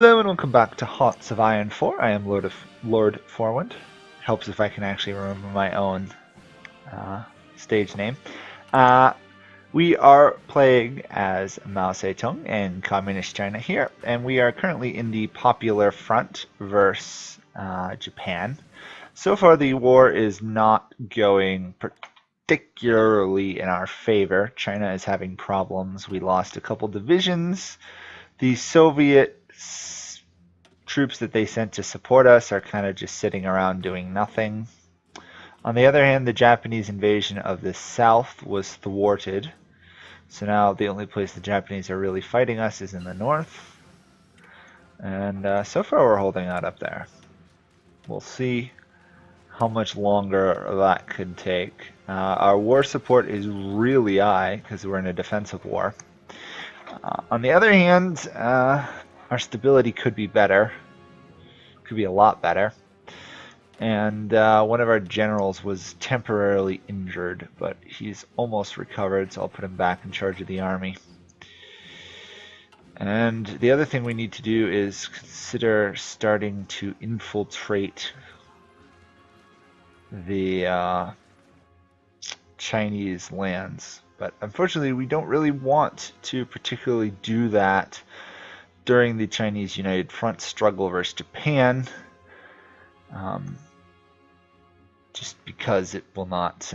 Hello and welcome back to Hearts of Iron 4. I am Lord Forwind. Helps if I can actually remember my own stage name. We are playing as Mao Zedong in Communist China here, and we are currently in the Popular Front versus Japan. So far the war is not going particularly in our favor. China is having problems. We lost a couple divisions. The Soviet troops that they sent to support us are kind of just sitting around doing nothing. On the other hand, the Japanese invasion of the south was thwarted. So now the only place the Japanese are really fighting us is in the north. And so far we're holding out up there. We'll see how much longer that could take. Our war support is really high because we're in a defensive war. On the other hand, our stability could be better. Could be a lot better. And one of our generals was temporarily injured, but he's almost recovered, so I'll put him back in charge of the army. And the other thing we need to do is consider starting to infiltrate the Chinese lands. But unfortunately, we don't really want to particularly do that during the Chinese United Front struggle versus Japan, just because it will not,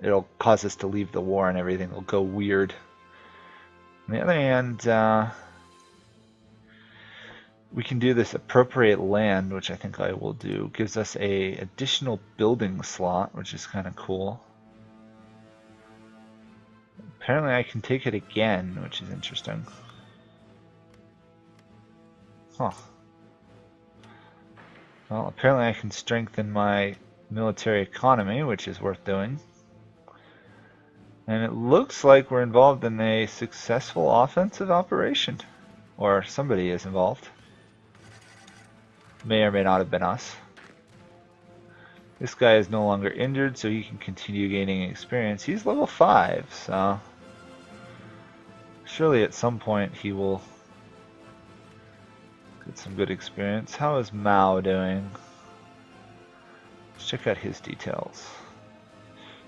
it'll cause us to leave the war and everything will go weird. On the other hand, we can do this appropriate land, which I think I will do. Gives us a additional building slot, which is kind of cool. Apparently I can take it again, which is interesting. Huh. Well, apparently I can strengthen my military economy, which is worth doing. And it looks like we're involved in a successful offensive operation. Or somebody is involved. May or may not have been us. This guy is no longer injured, so he can continue gaining experience. He's level 5, so surely at some point he will get some good experience. How is Mao doing? Let's check out his details.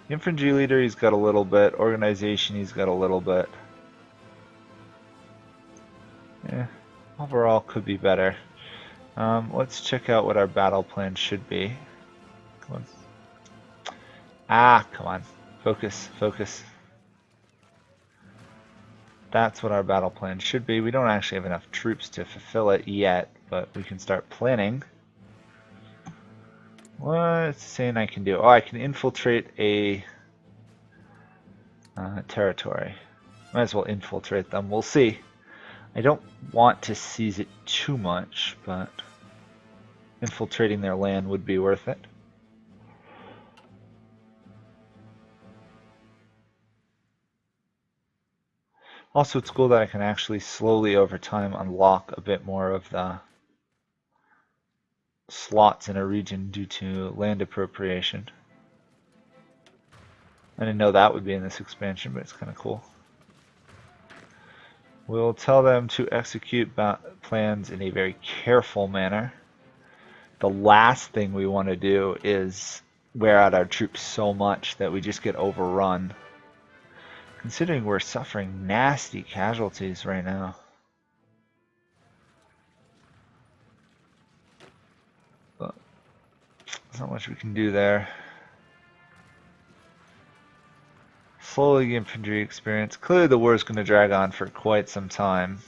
Infantry leader, he's got a little bit. Organization, he's got a little bit. Yeah, overall could be better. Let's check out what our battle plan should be. Come on. Ah, come on. Focus, focus. That's what our battle plan should be. We don't actually have enough troops to fulfill it yet, but we can start planning. What's it saying I can do? Oh, I can infiltrate a territory. Might as well infiltrate them. We'll see. I don't want to seize it too much, but infiltrating their land would be worth it. Also, it's cool that I can actually slowly over time unlock a bit more of the slots in a region due to land appropriation. I didn't know that would be in this expansion, but it's kind of cool. We'll tell them to execute plans in a very careful manner. The last thing we want to do is wear out our troops so much that we just get overrun. Considering we're suffering nasty casualties right now. But there's not much we can do there. Slowly infantry experience. Clearly the war is going to drag on for quite some time.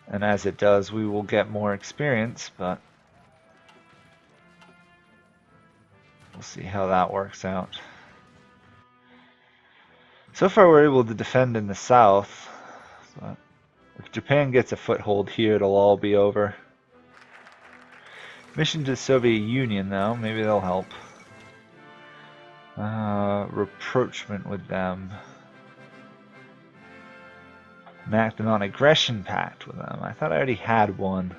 And as it does, we will get more experience, but we'll see how that works out. So far we're able to defend in the south, but if Japan gets a foothold here, it'll all be over. Mission to the Soviet Union, though, maybe they'll help. Rapprochement with them. Enact a non-aggression pact with them. I thought I already had one.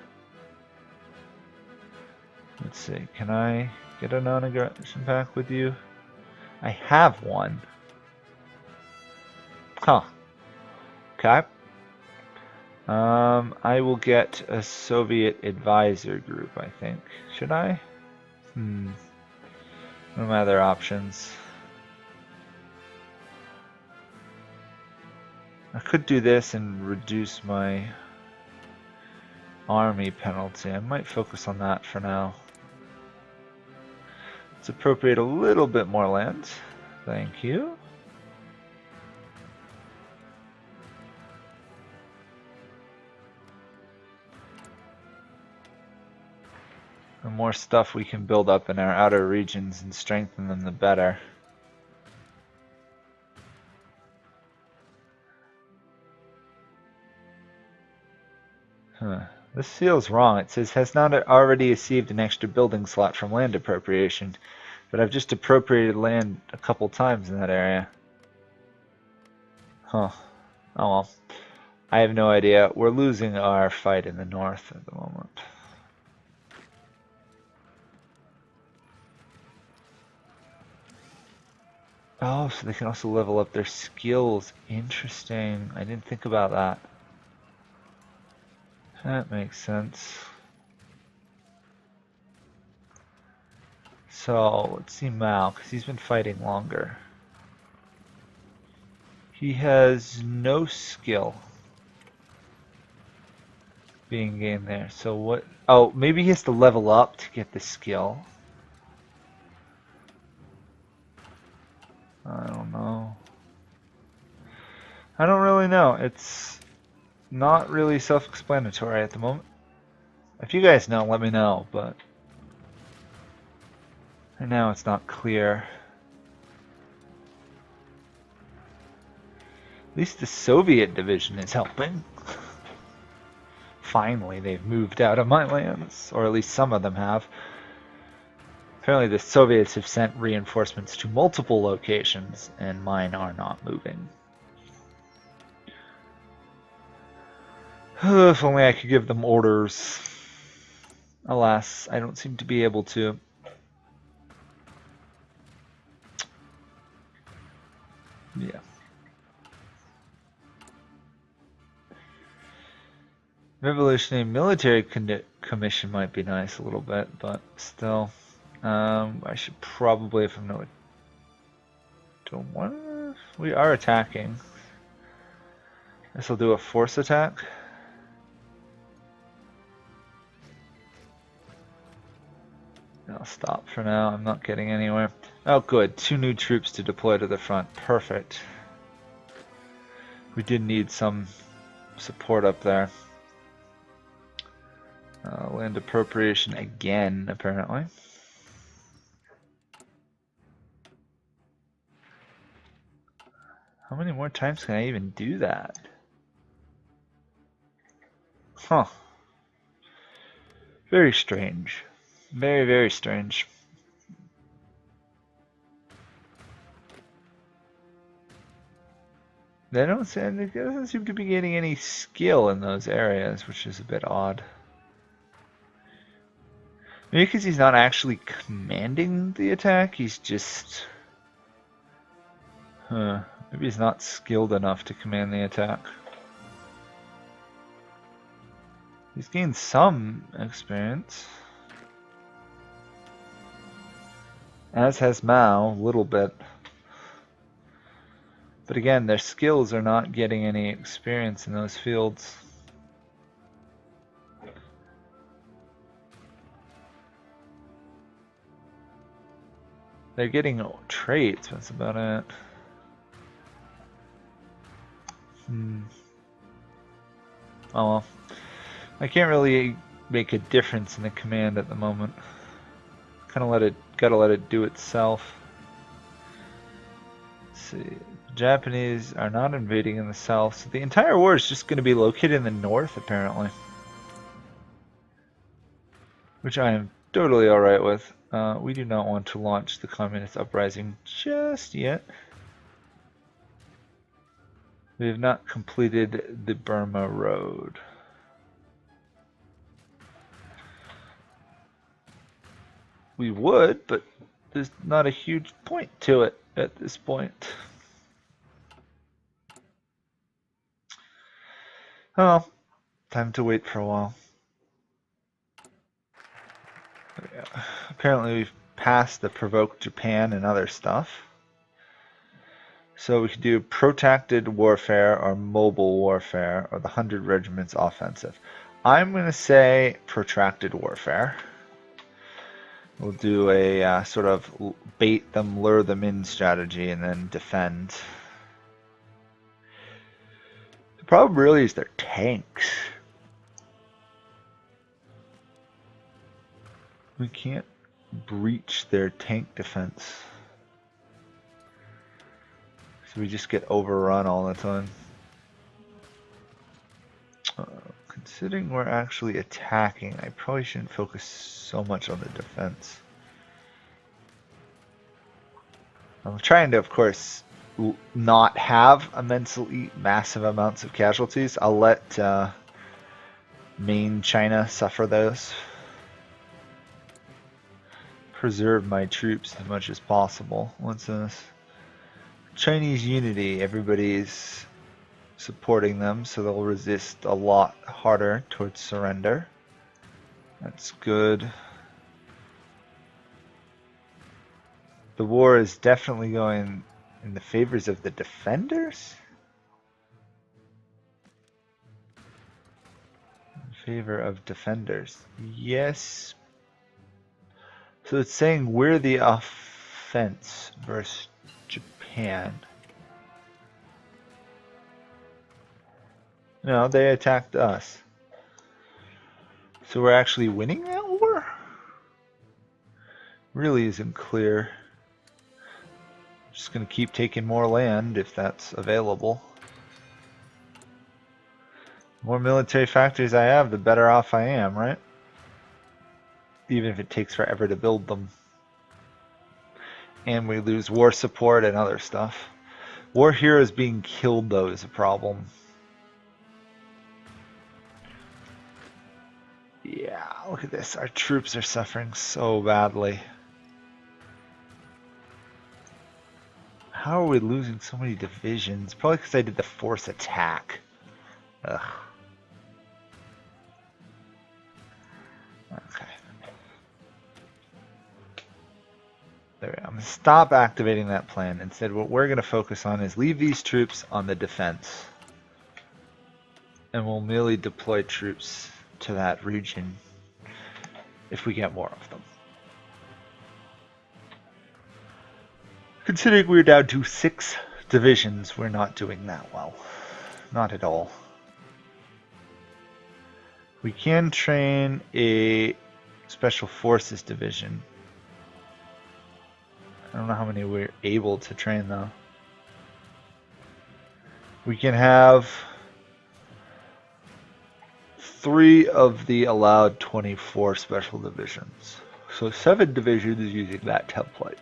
Let's see, can I get a non-aggression pact with you? I have one. Huh. Okay. I will get a Soviet advisor group, I think. Should I? What are my other options? I could do this and reduce my army penalty. I might focus on that for now. Let's appropriate a little bit more land. Thank you. The more stuff we can build up in our outer regions and strengthen them, the better. This feels wrong. It says has not already received an extra building slot from land appropriation, but I've just appropriated land a couple times in that area. Huh. Oh well. I have no idea. We're losing our fight in the north at the moment. Oh, so they can also level up their skills. Interesting. I didn't think about that. That makes sense. So, let's see Mao, because he's been fighting longer. He has no skill being gained there. So what? Oh, maybe he has to level up to get the skill. I don't know. I don't really know. It's not really self-explanatory at the moment. If you guys know, let me know, but right now it's not clear. At least the Soviet division is helping. Finally, they've moved out of my lands, or at least some of them have. Apparently the Soviets have sent reinforcements to multiple locations, and mine are not moving. If only I could give them orders. Alas, I don't seem to be able to. Yeah. Revolutionary Military Commission might be nice a little bit, but still. I should probably, if I'm not... Don't want... We are attacking. This will do a force attack. I'll stop for now. I'm not getting anywhere. Oh, good. 2 new troops to deploy to the front. Perfect. We did need some support up there. Land appropriation again, apparently. How many more times can I even do that? Huh. Very strange. Very, very strange. They don't seem to be getting any skill in those areas, which is a bit odd. Maybe because he's not actually commanding the attack, he's just... Maybe he's not skilled enough to command the attack. He's gained some experience. As has Mao, a little bit. But again, their skills are not getting any experience in those fields. They're getting traits, that's about it. Oh well. I can't really make a difference in the command at the moment. Gotta let it do itself. Let's see. The Japanese are not invading in the south, so the entire war is just going to be located in the north, apparently. Which I am totally alright with. We do not want to launch the communist uprising just yet. We have not completed the Burma Road. We would, but there's not a huge point to it at this point. Oh, Time to wait for a while. Yeah. Apparently we've passed the provoke Japan and other stuff. So we could do protracted warfare or mobile warfare or the 100 regiments offensive. I'm going to say protracted warfare. We'll do a sort of bait them, lure them in strategy and then defend. The problem really is their tanks. We can't breach their tank defense. So we just get overrun all the time. Considering we're actually attacking, I probably shouldn't focus so much on the defense. I'm trying to, of course, not have immensely massive amounts of casualties. I'll let main China suffer those. Preserve my troops as much as possible. What's this? Chinese unity. Everybody's supporting them, so they'll resist a lot harder towards surrender. That's good. The war is definitely going in the favors of the defenders? In favor of defenders. Yes. So it's saying we're the offense versus Japan. No, they attacked us. So we're actually winning that war? Really isn't clear. Just gonna keep taking more land if that's available. The more military factories I have, the better off I am, right? Even if it takes forever to build them. And we lose war support and other stuff. War heroes being killed, though, is a problem. Yeah, look at this. Our troops are suffering so badly. How are we losing so many divisions? Probably because I did the force attack. Ugh. Okay. There we go. I'm going to stop activating that plan. Instead, what we're going to focus on is leave these troops on the defense. And we'll merely deploy troops to that region if we get more of them. Considering we're down to 6 divisions, we're not doing that well. Not at all. We can train a special forces division. I don't know how many we're able to train though. We can have 3 of the allowed 24 special divisions. So 7 divisions using that template.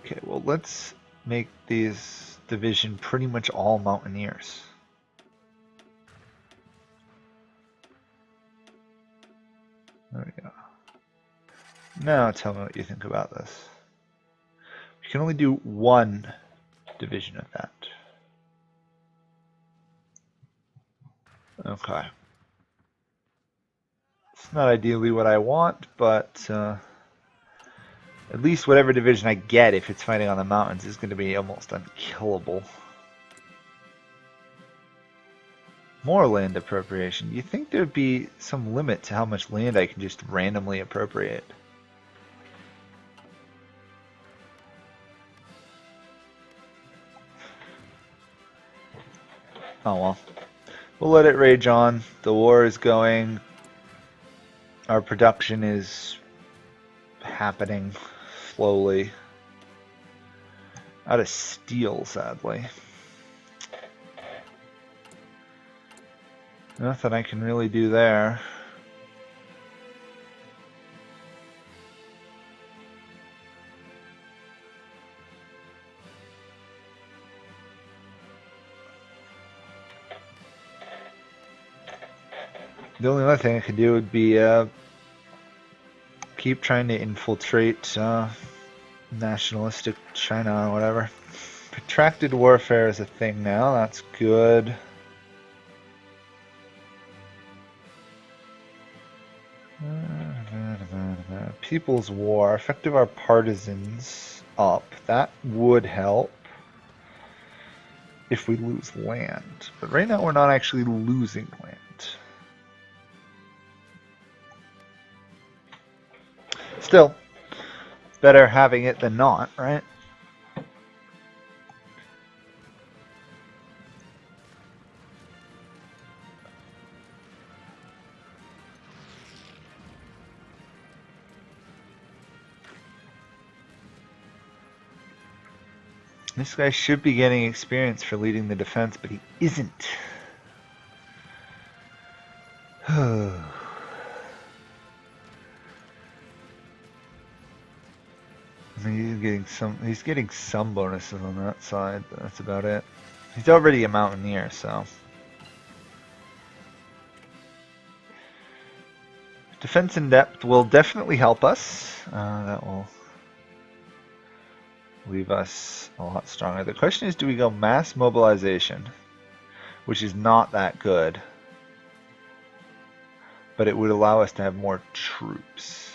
Okay, well let's make these division pretty much all mountaineers. There we go. Now tell me what you think about this. We can only do 1 division of that. Okay. It's not ideally what I want, but at least whatever division I get, if it's fighting on the mountains, is going to be almost unkillable. More land appropriation. You think there'd be some limit to how much land I can just randomly appropriate? Oh well. We'll let it rage on. The war is going. Our production is happening slowly. Out of steel, sadly. Nothing I can really do there. The only other thing I could do would be keep trying to infiltrate nationalistic China or whatever. Protracted warfare is a thing now, that's good. People's War. Effective our partisans up. That would help if we lose land. But right now we're not actually losing land. Still, better having it than not, right? This guy should be getting experience for leading the defense, but he isn't. He's getting some bonuses on that side, but that's about it. He's already a mountaineer, so. Defense in depth will definitely help us. That will leave us a lot stronger. The question is, do we go mass mobilization, which is not that good, but it would allow us to have more troops.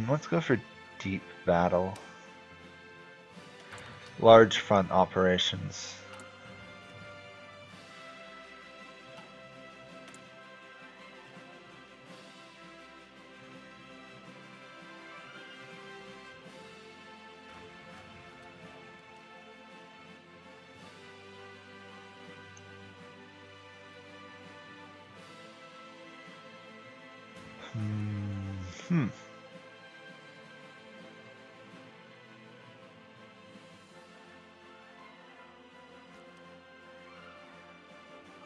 Let's go for deep battle. Large front operations.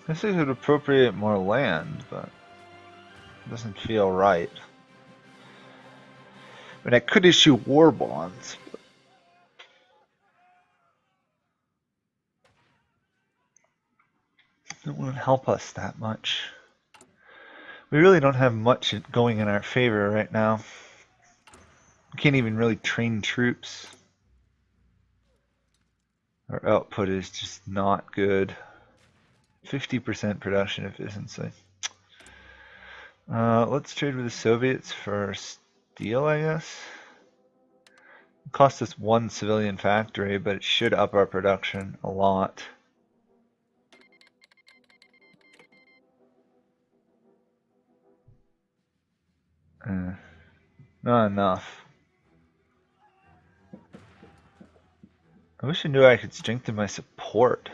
I guess I could appropriate more land, but it doesn't feel right. I mean, I could issue war bonds, but it wouldn't help us that much. We really don't have much going in our favor right now. We can't even really train troops. Our output is just not good. 50% production efficiency. Let's trade with the Soviets for steel, I guess. It cost us one civilian factory, but it should up our production a lot. Not enough. I wish I knew I could strengthen my support,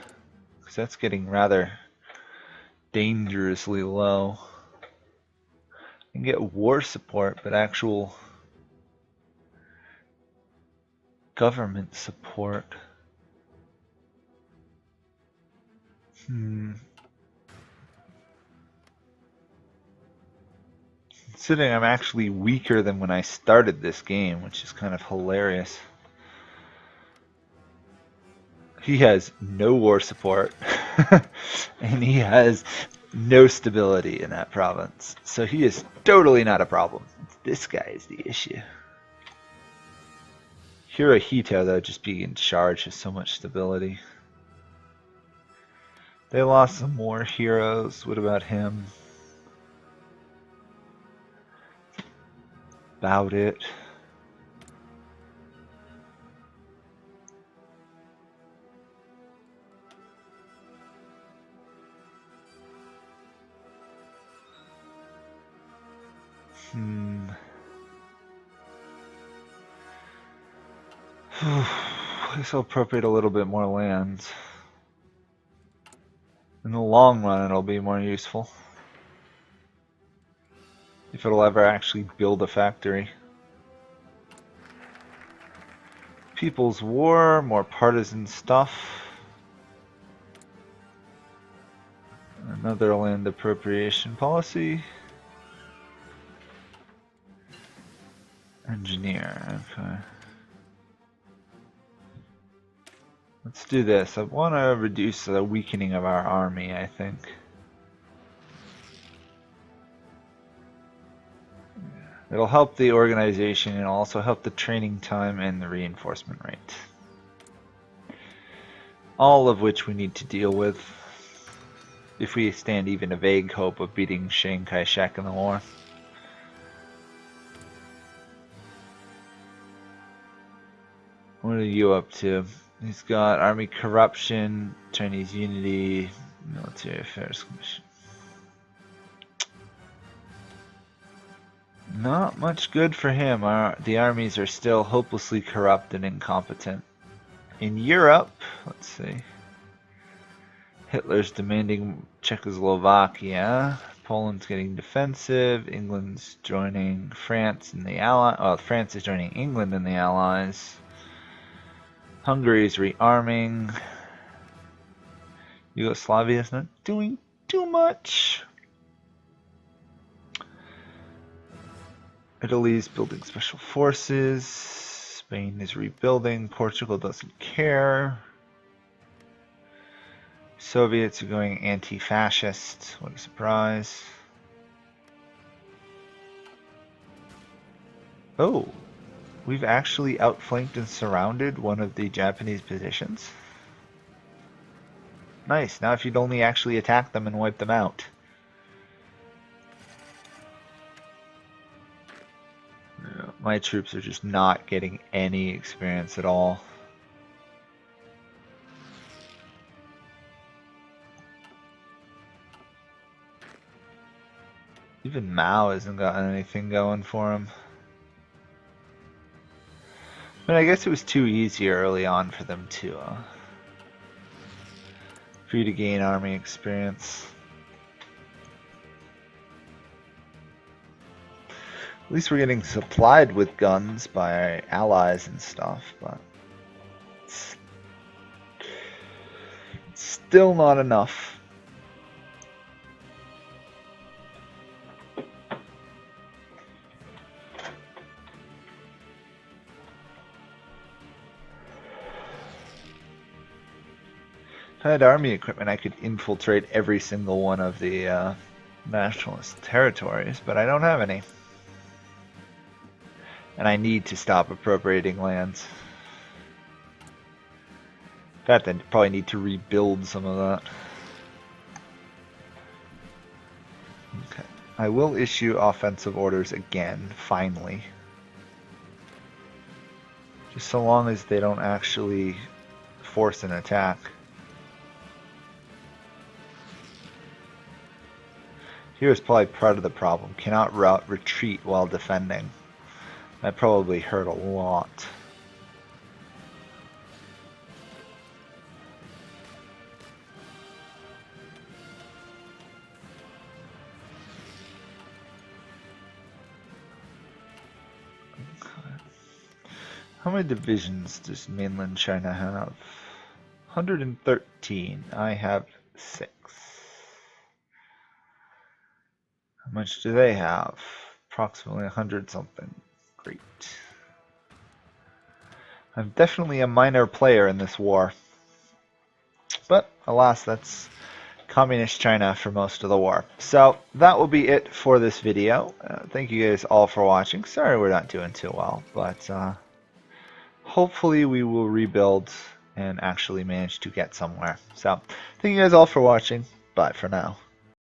because that's getting rather dangerously low. I can get war support, but actual government support. Considering I'm actually weaker than when I started this game, which is kind of hilarious. He has no war support, and he has no stability in that province. So he is totally not a problem. This guy is the issue. Hirohito, though, just being in charge has so much stability. They lost some more heroes. What about him? About it. I guess I'll appropriate a little bit more land. In the long run, it'll be more useful. If it'll ever actually build a factory. People's War, more partisan stuff. Another land appropriation policy. Engineer, okay. Let's do this. I want to reduce the weakening of our army, I think. It'll help the organization and also help the training time and the reinforcement rate. All of which we need to deal with. if we stand even a vague hope of beating Chiang Kai-shek in the war. What are you up to? He's got army corruption, Chinese unity, military affairs commission. Not much good for him. The armies are still hopelessly corrupt and incompetent. In Europe, let's see. Hitler's demanding Czechoslovakia. Poland's getting defensive. England's joining France and the Allies. Well, France is joining England and the Allies. Hungary's rearming. Yugoslavia's not doing too much. Italy's building special forces. Spain is rebuilding. Portugal doesn't care. Soviets are going anti-fascist. What a surprise. Oh, we've actually outflanked and surrounded one of the Japanese positions. Nice. Now if you'd only actually attack them and wipe them out. My troops are just not getting any experience at all. Even Mao hasn't gotten anything going for him. But I guess it was too easy early on for them to for you to gain army experience. At least we're getting supplied with guns by our allies and stuff, but it's still not enough. If I had army equipment, I could infiltrate every single one of the nationalist territories, but I don't have any. And I need to stop appropriating lands. In fact, I probably need to rebuild some of that. Okay. I will issue offensive orders again, finally. Just so long as they don't actually force an attack. Here's probably part of the problem. Cannot retreat while defending. That probably hurt a lot. Okay. How many divisions does mainland China have? 113. I have 6. How much do they have? Approximately 100 something. Great. I'm definitely a minor player in this war. But, alas, that's Communist China for most of the war. So, that will be it for this video. Thank you guys all for watching. Sorry we're not doing too well, but hopefully we will rebuild and actually manage to get somewhere. So, thank you guys all for watching. Bye for now.